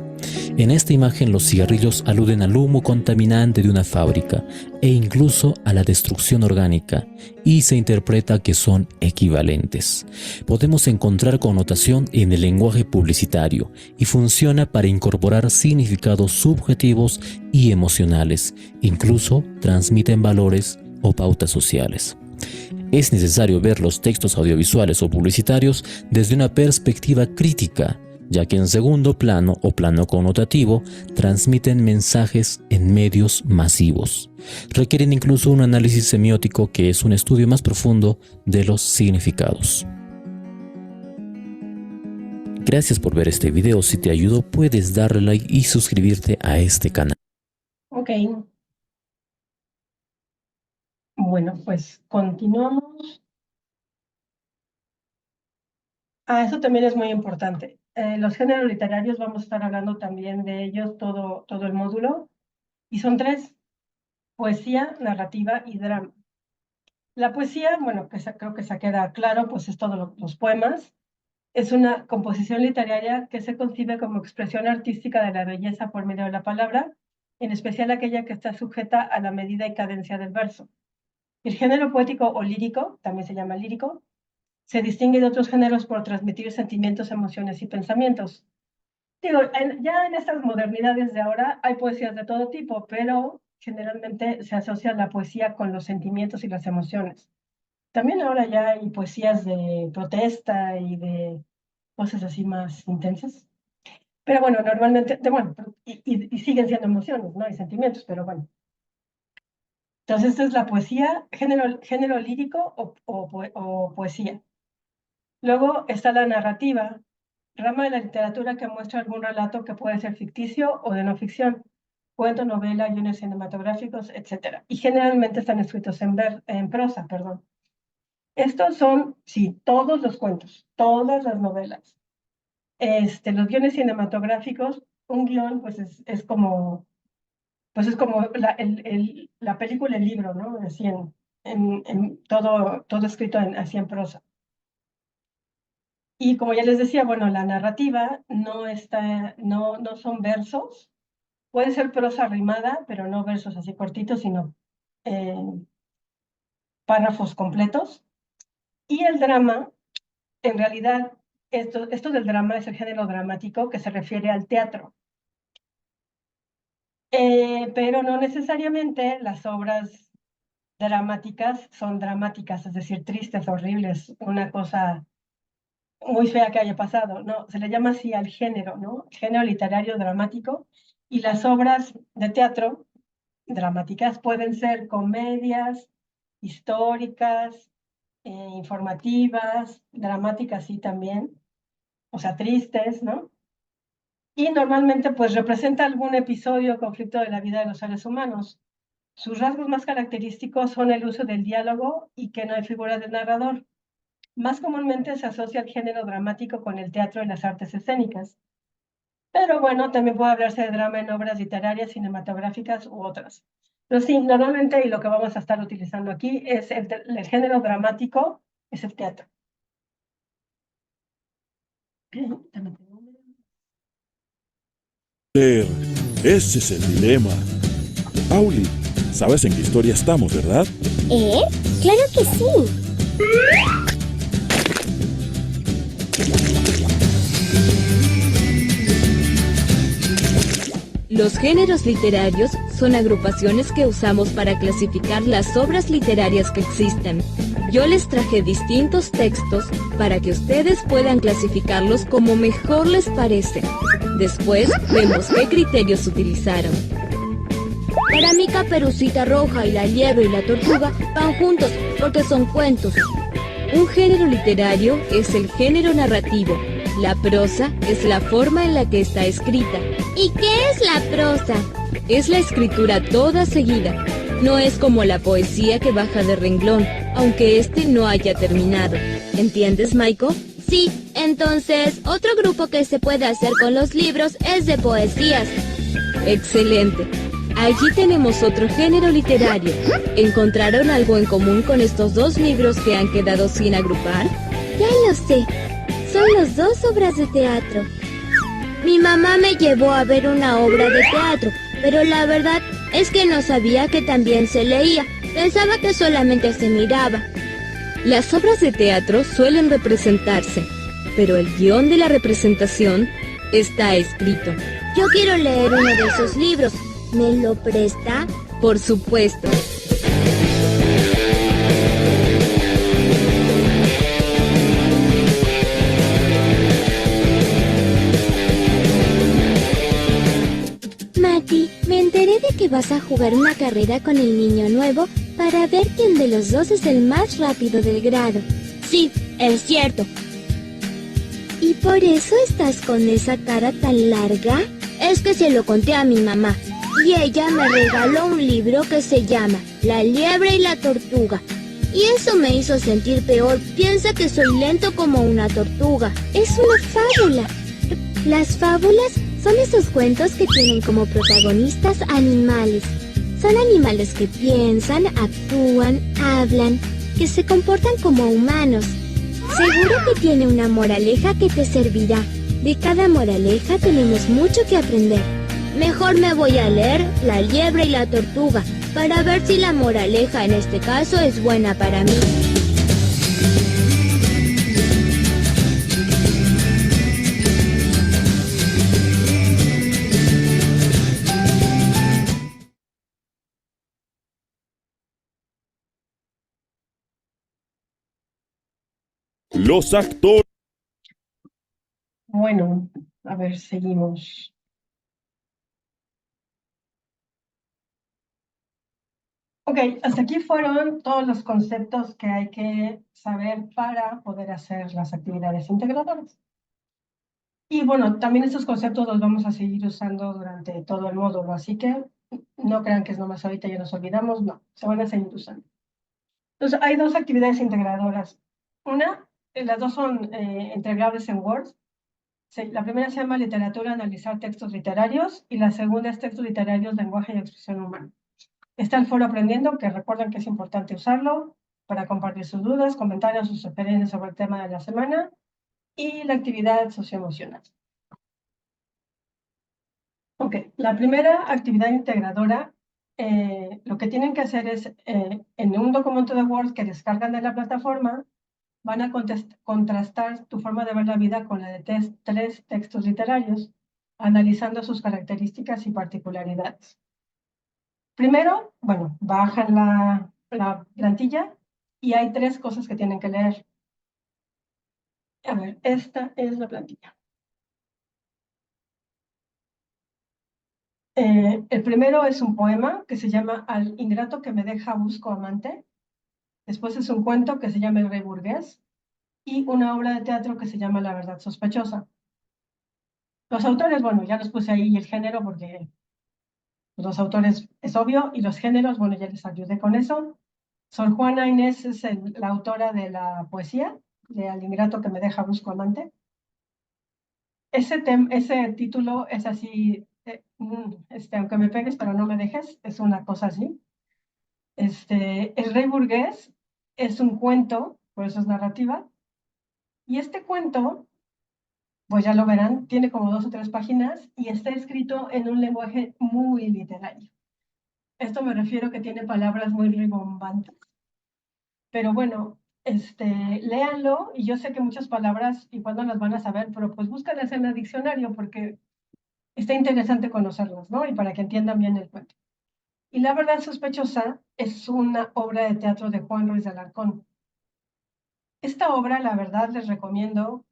En esta imagen los cigarrillos aluden al humo contaminante de una fábrica e incluso a la destrucción orgánica, y se interpreta que son equivalentes. Podemos encontrar connotación en el lenguaje publicitario y funciona para incorporar significados subjetivos y emocionales, incluso transmiten valores o pautas sociales. Es necesario ver los textos audiovisuales o publicitarios desde una perspectiva crítica, ya que en segundo plano o plano connotativo transmiten mensajes en medios masivos. Requieren incluso un análisis semiótico, que es un estudio más profundo de los significados. Gracias por ver este video. Si te ayudó, puedes darle like y suscribirte a este canal. Ok. Bueno, pues continuamos. Eso también es muy importante. Los géneros literarios, vamos a estar hablando también de ellos todo el módulo. Y son 3: poesía, narrativa y drama. La poesía, bueno, creo que se queda claro, pues es todos los poemas. Es una composición literaria que se concibe como expresión artística de la belleza por medio de la palabra, en especial aquella que está sujeta a la medida y cadencia del verso. El género poético o lírico, también se llama lírico, se distingue de otros géneros por transmitir sentimientos, emociones y pensamientos. Digo, ya en estas modernidades de ahora hay poesías de todo tipo, pero generalmente se asocia la poesía con los sentimientos y las emociones. También ahora ya hay poesías de protesta y de cosas así más intensas. Pero bueno, normalmente, y siguen siendo emociones, ¿no? Y sentimientos, pero bueno. Entonces, esta es la poesía, género lírico o poesía. Luego está la narrativa, rama de la literatura que muestra algún relato que puede ser ficticio o de no ficción, cuento, novela, guiones cinematográficos, etc. Y generalmente están escritos en prosa, perdón. Estos son, sí, todos los cuentos, todas las novelas. Los guiones cinematográficos, un guión, pues es como la película, el libro, ¿no? Así todo escrito así en prosa. Y como ya les decía, bueno, la narrativa no son versos, puede ser prosa rimada, pero no versos así cortitos, sino párrafos completos. Y el drama, en realidad, esto del drama es el género dramático que se refiere al teatro. Pero no necesariamente las obras dramáticas son dramáticas, es decir, tristes, horribles, una cosa muy fea que haya pasado, ¿no? Se le llama así al género, ¿no? Género literario dramático. Y las obras de teatro dramáticas pueden ser comedias, históricas, informativas, dramáticas sí también, o sea, tristes, ¿no? Y normalmente pues representa algún episodio o conflicto de la vida de los seres humanos. Sus rasgos más característicos son el uso del diálogo y que no hay figura del narrador. Más comúnmente se asocia el género dramático con el teatro y las artes escénicas. Pero bueno, también puede hablarse de drama en obras literarias, cinematográficas u otras. Pero sí, normalmente, y lo que vamos a estar utilizando aquí, es el género dramático, es el teatro. Ese es el dilema. Pauli, ¿sabes en qué historia estamos, verdad? Claro que sí. Los géneros literarios son agrupaciones que usamos para clasificar las obras literarias que existen. Yo les traje distintos textos para que ustedes puedan clasificarlos como mejor les parece. Después vemos qué criterios utilizaron. Para mí Caperucita Roja y La Liebre y la Tortuga van juntos porque son cuentos. Un género literario es el género narrativo. La prosa es la forma en la que está escrita. ¿Y qué es la prosa? Es la escritura toda seguida. No es como la poesía que baja de renglón, aunque este no haya terminado. ¿Entiendes, Maiko? Sí, entonces otro grupo que se puede hacer con los libros es de poesías. Excelente. Allí tenemos otro género literario. ¿Encontraron algo en común con estos dos libros que han quedado sin agrupar? Ya lo sé. Son las dos obras de teatro. Mi mamá me llevó a ver una obra de teatro, pero la verdad es que no sabía que también se leía. Pensaba que solamente se miraba. Las obras de teatro suelen representarse, pero el guión de la representación está escrito. Yo quiero leer uno de esos libros. ¿Me lo presta? Por supuesto. Mati, me enteré de que vas a jugar una carrera con el niño nuevo para ver quién de los dos es el más rápido del grado. Sí, es cierto. ¿Y por eso estás con esa cara tan larga? Es que se lo conté a mi mamá y ella me regaló un libro que se llama La Liebre y la Tortuga. Y eso me hizo sentir peor. Piensa que soy lento como una tortuga. Es una fábula. Las fábulas son esos cuentos que tienen como protagonistas animales. Son animales que piensan, actúan, hablan, que se comportan como humanos. Seguro que tiene una moraleja que te servirá. De cada moraleja tenemos mucho que aprender. Mejor me voy a leer La Liebre y la Tortuga para ver si la moraleja en este caso es buena para mí. Los actores. Bueno, a ver, seguimos. Ok, hasta aquí fueron todos los conceptos que hay que saber para poder hacer las actividades integradoras. Y bueno, también estos conceptos los vamos a seguir usando durante todo el módulo, así que no crean que es nomás ahorita ya nos olvidamos, no, se van a seguir usando. Entonces, hay dos actividades integradoras. Una, las dos son entregables en Word. La primera se llama Literatura, analizar textos literarios, y la segunda es Textos literarios, lenguaje y expresión humana. Está el foro aprendiendo, que recuerden que es importante usarlo para compartir sus dudas, comentarios, sus sugerencias sobre el tema de la semana, y la actividad socioemocional. Ok, la primera actividad integradora, lo que tienen que hacer es, en un documento de Word que descargan de la plataforma, van a contrastar tu forma de ver la vida con la de tres textos literarios, analizando sus características y particularidades. Primero, bueno, bajan la plantilla y hay tres cosas que tienen que leer. A ver, esta es la plantilla. El primero es un poema que se llama Al ingrato que me deja busco amante. Después es un cuento que se llama El rey burgués. Y una obra de teatro que se llama La verdad sospechosa. Los autores, bueno, ya los puse ahí el género porque los autores es obvio, y los géneros, bueno, ya les ayudé con eso. Sor Juana Inés es la autora de la poesía, de Al ingrato que me deja busco amante. Ese título es así, aunque me pegues pero no me dejes, es una cosa así. El rey burgués es un cuento, por eso es narrativa, y este cuento, pues ya lo verán, tiene como 2 o 3 páginas y está escrito en un lenguaje muy literario. Esto me refiero que tiene palabras muy rimbombantes. Pero bueno, léanlo, y yo sé que muchas palabras igual no las van a saber, pero pues búscalas en el diccionario porque está interesante conocerlas, ¿no? Y para que entiendan bien el cuento. Y La verdad sospechosa es una obra de teatro de Juan Ruiz de Alarcón. Esta obra, la verdad, les recomiendo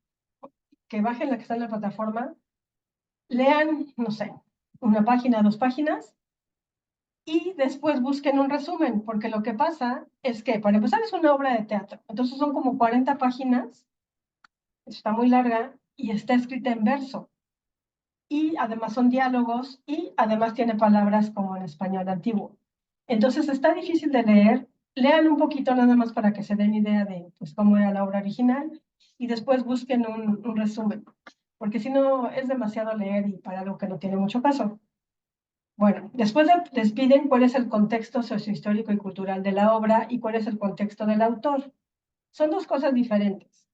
que bajen la que está en la plataforma, lean, no sé, una página, 2 páginas, y después busquen un resumen, porque lo que pasa es que, para empezar, es una obra de teatro. Entonces son como 40 páginas, está muy larga y está escrita en verso. Y además son diálogos y además tiene palabras como en español antiguo. Entonces está difícil de leer. Lean un poquito nada más para que se den idea de pues, cómo era la obra original y después busquen un resumen, porque si no es demasiado leer y para algo que no tiene mucho caso. Bueno, después les piden cuál es el contexto sociohistórico y cultural de la obra y cuál es el contexto del autor. Son dos cosas diferentes.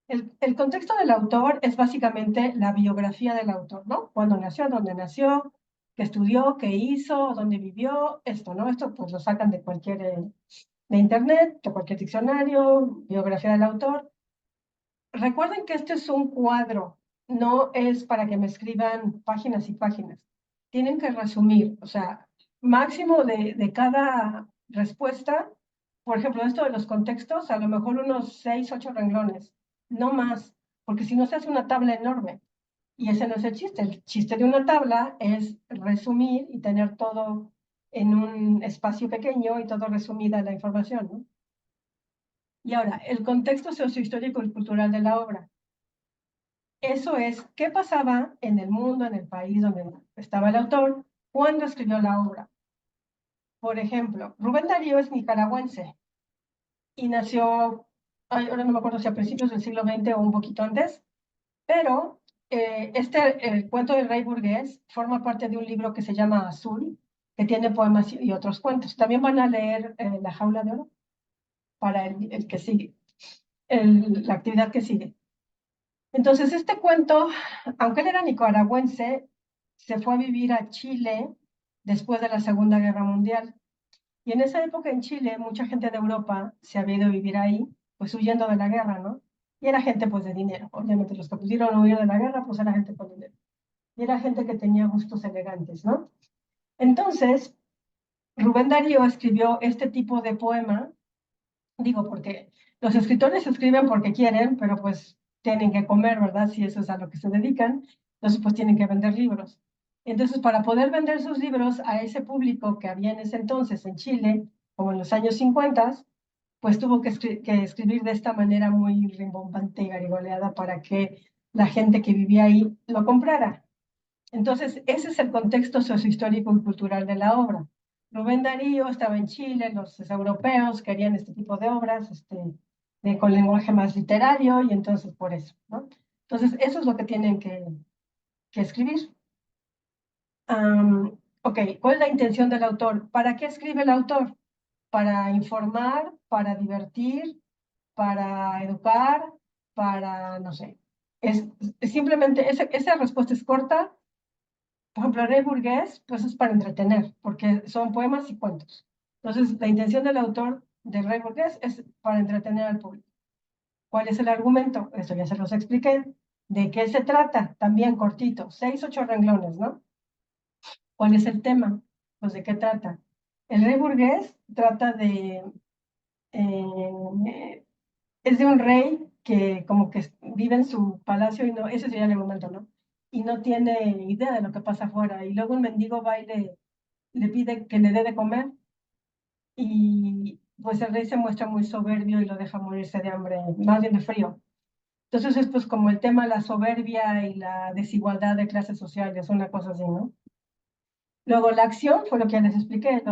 El contexto del autor es básicamente la biografía del autor, ¿no? Cuándo nació, dónde nació, qué estudió, qué hizo, dónde vivió, esto, ¿no? Esto pues lo sacan de cualquier, de internet, de cualquier diccionario, biografía del autor. Recuerden que este es un cuadro, no es para que me escriban páginas y páginas. Tienen que resumir, o sea, máximo de cada respuesta, por ejemplo, esto de los contextos, a lo mejor unos 6, 8 renglones, no más, porque si no se hace una tabla enorme. Y ese no es el chiste. El chiste de una tabla es resumir y tener todo en un espacio pequeño y todo resumida la información, ¿no? Y ahora, el contexto sociohistórico y cultural de la obra. Eso es, ¿qué pasaba en el mundo, en el país donde estaba el autor, cuando escribió la obra? Por ejemplo, Rubén Darío es nicaragüense y nació, ahora no me acuerdo si a principios del siglo XX o un poquito antes, pero el cuento del rey burgués forma parte de un libro que se llama Azul, que tiene poemas y otros cuentos. También van a leer La jaula de oro para el que sigue, la actividad que sigue. Entonces, este cuento, aunque él era nicaragüense, se fue a vivir a Chile después de la Segunda Guerra Mundial. Y en esa época en Chile, mucha gente de Europa se había ido a vivir ahí, pues huyendo de la guerra, ¿no? Y era gente pues de dinero. Obviamente los que pudieron huir de la guerra, pues era gente con dinero. Y era gente que tenía gustos elegantes, ¿no? Entonces, Rubén Darío escribió este tipo de poema, digo, porque los escritores escriben porque quieren, pero pues tienen que comer, ¿verdad? Si eso es a lo que se dedican, entonces pues tienen que vender libros. Entonces, para poder vender sus libros a ese público que había en ese entonces en Chile, como en los años 50, pues tuvo que escribir de esta manera muy rimbombante y garigoleada para que la gente que vivía ahí lo comprara. Entonces, ese es el contexto sociohistórico y cultural de la obra. Rubén Darío estaba en Chile, los europeos querían este tipo de obras, con lenguaje más literario, y entonces por eso, ¿no? Entonces, eso es lo que tienen que escribir. Ok, ¿cuál es la intención del autor? ¿Para qué escribe el autor? Para informar, para divertir, para educar, para, no sé. Es simplemente, esa respuesta es corta. Por ejemplo, Rey Burgués, pues es para entretener, porque son poemas y cuentos. Entonces, la intención del autor de Rey Burgués es para entretener al público. ¿Cuál es el argumento? Eso ya se los expliqué. ¿De qué se trata? También cortito, 6, 8 renglones, ¿no? ¿Cuál es el tema? Pues ¿de qué trata? El Rey Burgués trata es de un rey que como que vive en su palacio y no, ese sería el argumento, ¿no? Y no tiene idea de lo que pasa afuera. Y luego un mendigo va y le pide que le dé de comer y pues el rey se muestra muy soberbio y lo deja morirse de hambre, más bien de frío. Entonces es pues como el tema la soberbia y la desigualdad de clases sociales, una cosa así, ¿no? Luego la acción fue lo que ya les expliqué,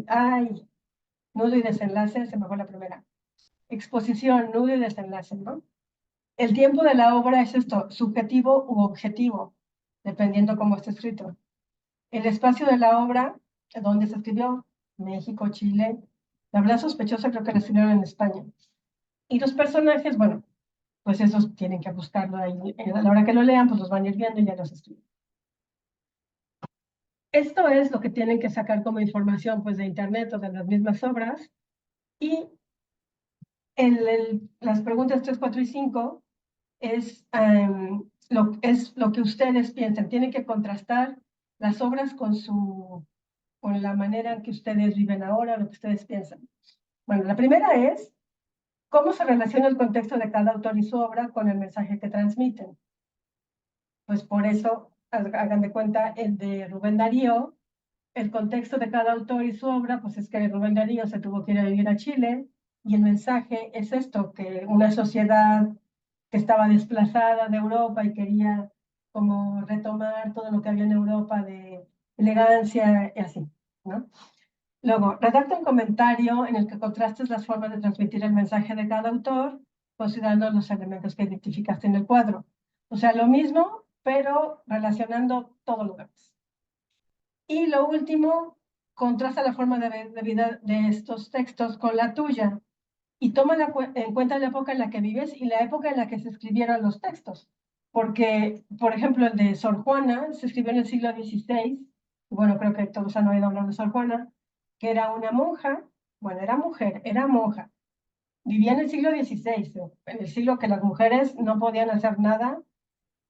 ay, nudo y desenlace, se me fue la primera. Exposición, nudo y desenlace, ¿no? El tiempo de la obra es esto, subjetivo u objetivo, dependiendo cómo esté escrito. El espacio de la obra, donde se escribió, México, Chile, la verdad sospechosa creo que la escribieron en España. Y los personajes, bueno, pues esos tienen que buscarlo ahí. A la hora que lo lean, pues los van a ir viendo y ya los escriben. Esto es lo que tienen que sacar como información pues de internet o de las mismas obras. Y las preguntas 3, 4 y 5 es lo que ustedes piensan. Tienen que contrastar las obras con la manera en que ustedes viven ahora, lo que ustedes piensan. Bueno, la primera es cómo se relaciona el contexto de cada autor y su obra con el mensaje que transmiten. Pues por eso, hagan de cuenta, el de Rubén Darío, el contexto de cada autor y su obra, pues es que Rubén Darío se tuvo que ir a vivir a Chile, y el mensaje es esto, que una sociedad que estaba desplazada de Europa y quería como retomar todo lo que había en Europa de elegancia y así, ¿no? Luego, redacta un comentario en el que contrastes las formas de transmitir el mensaje de cada autor, considerando los elementos que identificaste en el cuadro. O sea, lo mismo, pero relacionando todo lo demás. Y lo último, contrasta la forma de vida de estos textos con la tuya y toma en cuenta la época en la que vives y la época en la que se escribieron los textos. Porque, por ejemplo, el de Sor Juana se escribió en el siglo XVI, y bueno, creo que todos han oído hablar de Sor Juana, que era una monja, bueno, era mujer, era monja, vivía en el siglo XVI, en el siglo que las mujeres no podían hacer nada,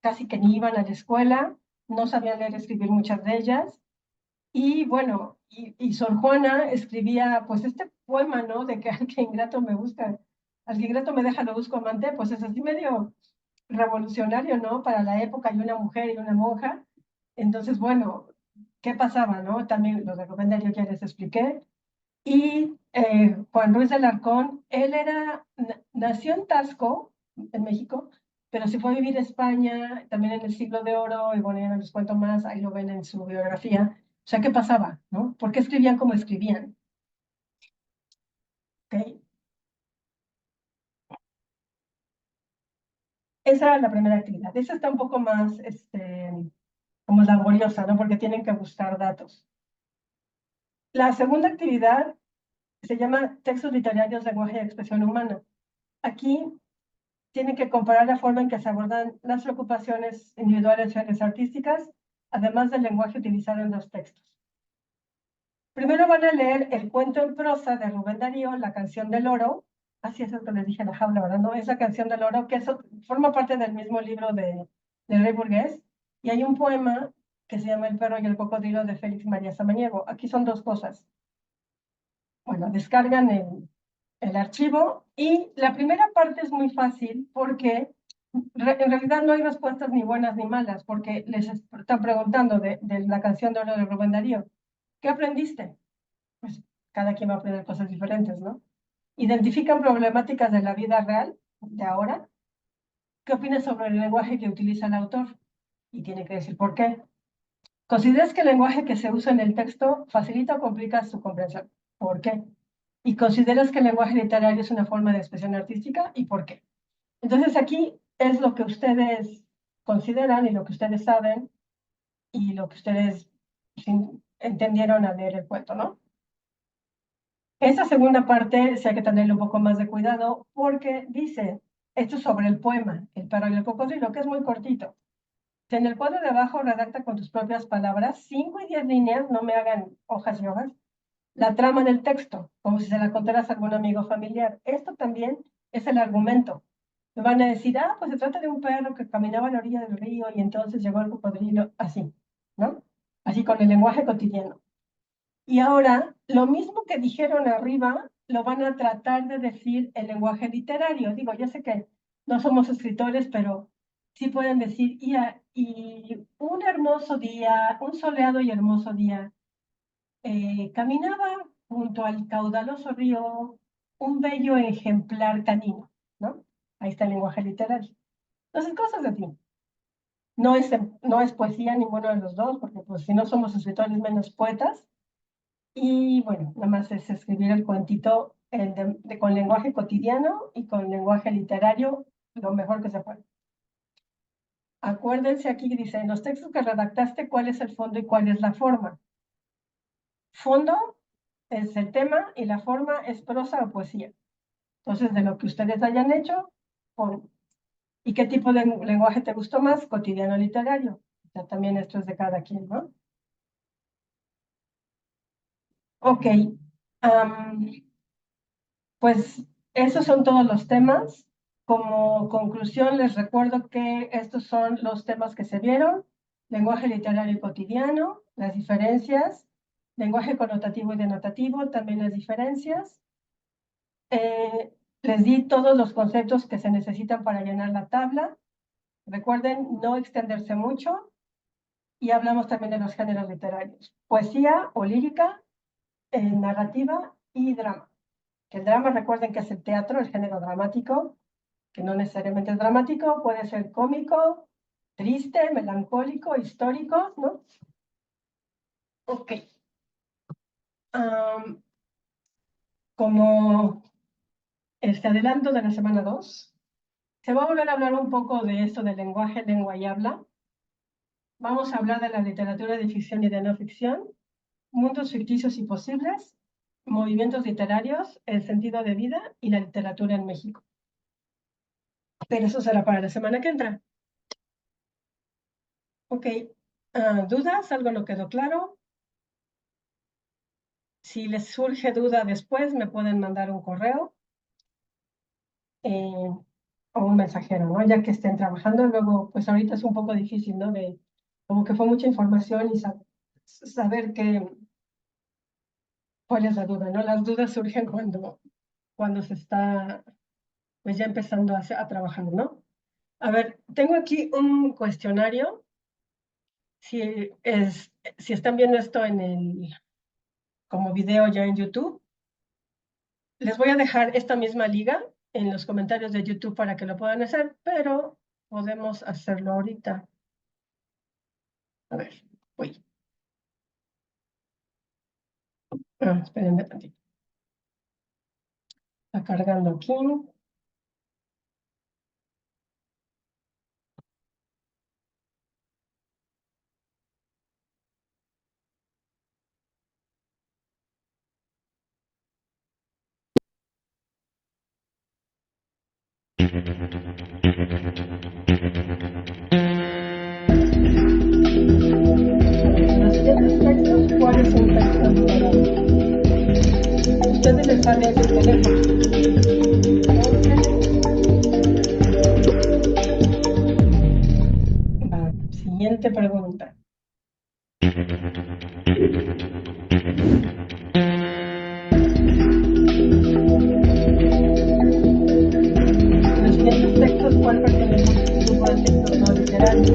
casi que ni iban a la escuela, no sabían leer y escribir muchas de ellas, y bueno, y Sor Juana escribía pues este poema, ¿no? De que al que ingrato me busca, al que ingrato me deja lo busco amante, pues es así medio revolucionario, ¿no? Para la época, y una mujer y una monja. Entonces, bueno, ¿qué pasaba, no? También los de Rubén Darío ya les expliqué. Y Juan Ruiz de Alarcón, él nació en Tasco, en México, pero se fue a vivir a España, también en el Siglo de Oro, y bueno, ya no les cuento más, ahí lo ven en su biografía. O sea, ¿qué pasaba, no? ¿Por qué escribían como escribían? ¿Okay? Esa era la primera actividad. Esa está un poco más, como laboriosa, ¿no? Porque tienen que buscar datos. La segunda actividad se llama Textos literarios, lenguaje y expresión humana. Aquí tienen que comparar la forma en que se abordan las preocupaciones individuales y artísticas, además del lenguaje utilizado en los textos. Primero van a leer el cuento en prosa de Rubén Darío, La canción del oro. Así es lo que les dije en la jaula, ¿verdad? ¿No? Es La canción del oro, que forma parte del mismo libro de Rey Burgués. Y hay un poema que se llama El perro y el cocodrilo de Félix María Samaniego. Aquí son dos cosas. Bueno, descargan el archivo y la primera parte es muy fácil porque en realidad no hay respuestas ni buenas ni malas, porque les están preguntando de la canción de oro de Rubén Darío. ¿Qué aprendiste? Pues cada quien va a aprender cosas diferentes, ¿no? Identifican problemáticas de la vida real, de ahora. ¿Qué opinas sobre el lenguaje que utiliza el autor? Y tiene que decir por qué. ¿Consideras que el lenguaje que se usa en el texto facilita o complica su comprensión? ¿Por qué? ¿Y consideras que el lenguaje literario es una forma de expresión artística? ¿Y por qué? Entonces aquí es lo que ustedes consideran y lo que ustedes saben y lo que ustedes entendieron al leer el cuento, ¿no? Esa segunda parte sí hay que tenerle un poco más de cuidado porque dice, esto es sobre el poema, El perro y el cocodrilo, que es muy cortito. En el cuadro de abajo redacta con tus propias palabras, 5 y 10 líneas, no me hagan hojas y hojas, la trama del texto, como si se la contaras a algún amigo familiar. Esto también es el argumento. Me van a decir, ah, pues se trata de un perro que caminaba a la orilla del río y entonces llegó el cocodrilo, así, ¿no? Así con el lenguaje cotidiano. Y ahora, lo mismo que dijeron arriba, lo van a tratar de decir el lenguaje literario. Digo, ya sé que no somos escritores, pero sí pueden decir, y un hermoso día, un soleado y hermoso día, caminaba junto al caudaloso río un bello ejemplar canino, ¿no? Ahí está el lenguaje literario. Entonces, cosas de ti. No es poesía ninguno de los dos, porque pues si no somos escritores, menos poetas. Y bueno, nada más es escribir el cuentito con lenguaje cotidiano y con lenguaje literario, lo mejor que se puede. Acuérdense aquí, dice, en los textos que redactaste, ¿cuál es el fondo y cuál es la forma? Fondo es el tema y la forma es prosa o poesía. Entonces, de lo que ustedes hayan hecho, ¿y qué tipo de lenguaje te gustó más? Cotidiano literario. O sea, también esto es de cada quien, ¿no? Ok. Pues esos son todos los temas. Como conclusión, les recuerdo que estos son los temas que se vieron: lenguaje literario y cotidiano, las diferencias, lenguaje connotativo y denotativo, también las diferencias. Les di todos los conceptos que se necesitan para llenar la tabla. Recuerden no extenderse mucho. Y hablamos también de los géneros literarios: poesía o lírica, narrativa y drama. Que el drama, recuerden que es el teatro, el género dramático, que no necesariamente es dramático, puede ser cómico, triste, melancólico, histórico, ¿no? Ok. Como adelanto de la semana 2, se va a volver a hablar un poco de esto del lenguaje, lengua y habla. Vamos a hablar de la literatura de ficción y de no ficción, mundos ficticios y posibles, movimientos literarios, el sentido de vida y la literatura en México. Pero eso será para la semana que entra. Ok. ¿Dudas? ¿Algo no quedó claro? Si les surge duda después, me pueden mandar un correo o un mensajero, ¿no? Ya que estén trabajando. Luego, pues ahorita es un poco difícil, ¿no? Como que fue mucha información y saber cuál es la duda, ¿no? Las dudas surgen cuando se está, pues ya empezando a trabajar, ¿no? A ver, tengo aquí un cuestionario. Si están viendo esto como video ya en YouTube, les voy a dejar esta misma liga en los comentarios de YouTube para que lo puedan hacer, pero podemos hacerlo ahorita. A ver, voy. Espérenme tantito. Está cargando aquí. Los siguientes textos, ¿cuál es un texto literario? Ustedes les salen su teléfono. Siguiente pregunta. Los siguientes textos, ¿cuál pertenece al grupo de textos no literarios?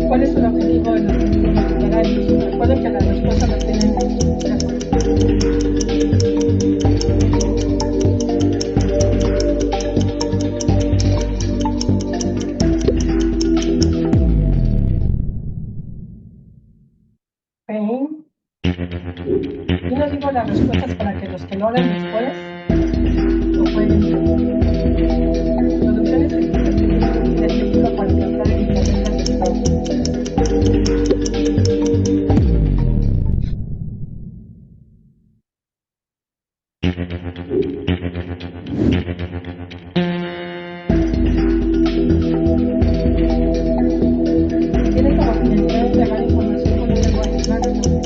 ¿Cuál es el objetivo de los textos no literarios? Recuerden que la respuesta la tienen en su teléfono. Y no digo las respuestas para que los que lo hagan después lo pueden ver. Producciones ficticias que tienen un interés técnico para alcanzar el interés del lector. Tienen como finalidad entregar información con un lenguaje claro y sencillo.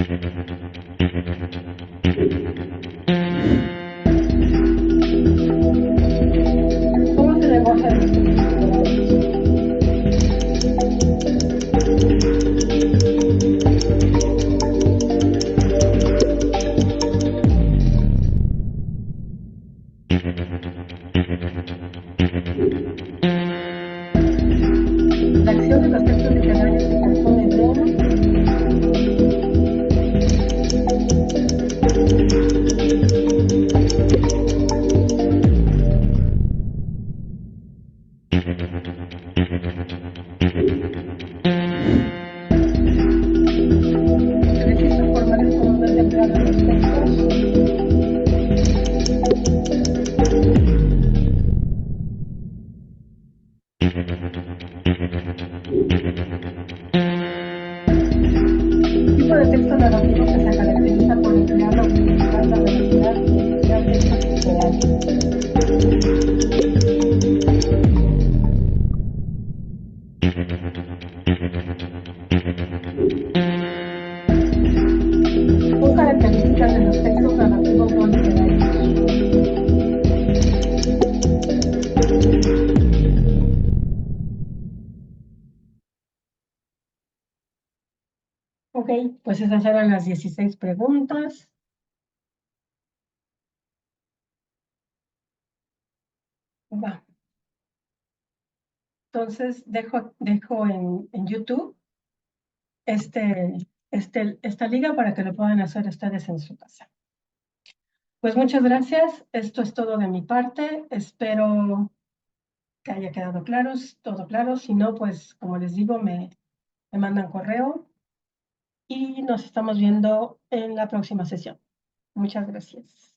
¿Cómo es el lenguaje de los textos literarios? La acción de los textos literarios se compone de el registro formal es comúnmente empleado en los textos. Tipo de texto narrativo que se caracteriza por emplear la autenticidad, la veracidad y ilustrar hechos literarios. Son características de los textos narrativos no literarios. Ok, pues esas eran las 16 preguntas. Va. Entonces, dejo en YouTube esta liga para que lo puedan hacer ustedes en su casa. Pues muchas gracias. Esto es todo de mi parte. Espero que haya quedado todo claro. Si no, pues como les digo, me mandan correo y nos estamos viendo en la próxima sesión. Muchas gracias.